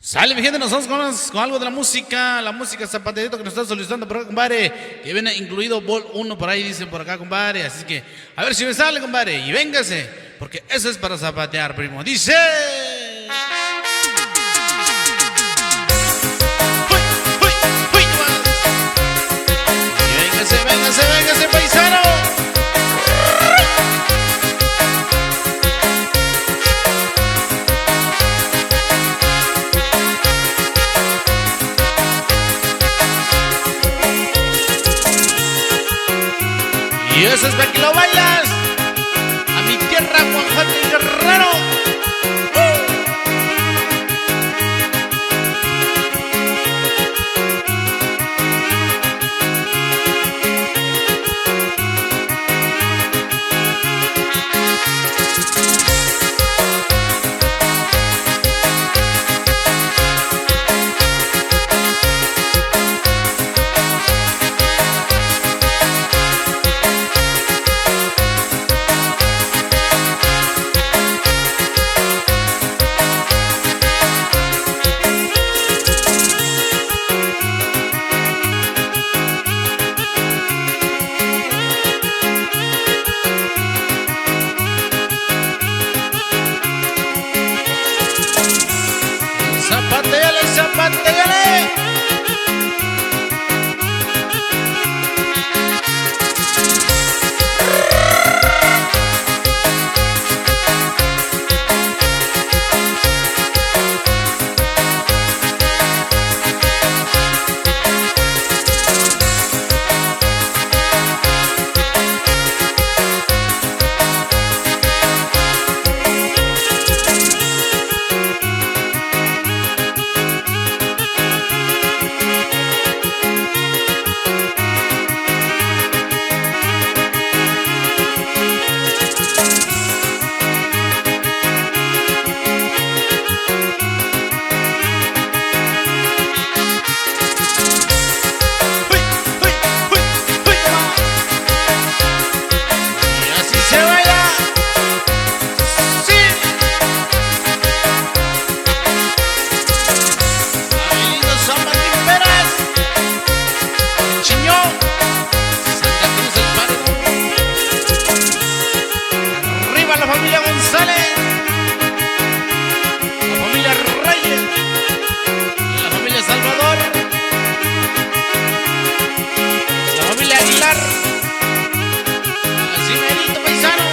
Sale, mi gente, nosotros con algo de la música zapaterito que nos está solicitando por acá, compadre, que viene incluido Vol 1 por ahí, dicen por acá, compadre, así que a ver si me sale, compadre, y véngase, porque eso es para zapatear, primo, dice... ¡Uy! Véngase, paisano. Y eso es para que lo bailas a mi tierra, Oaxaca y Guerrero. ¡Zapatéale! La familia González, la familia Reyes, la familia Salvador, la familia Aguilar, así merito, paisano.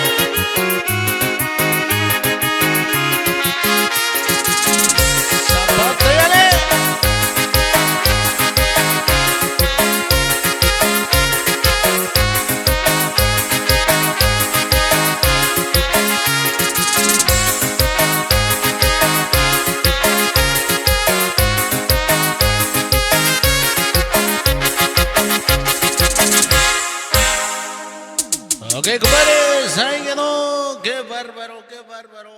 Zapatéale. Ok, compadres, ahí quedó. Qué bárbaro, qué bárbaro.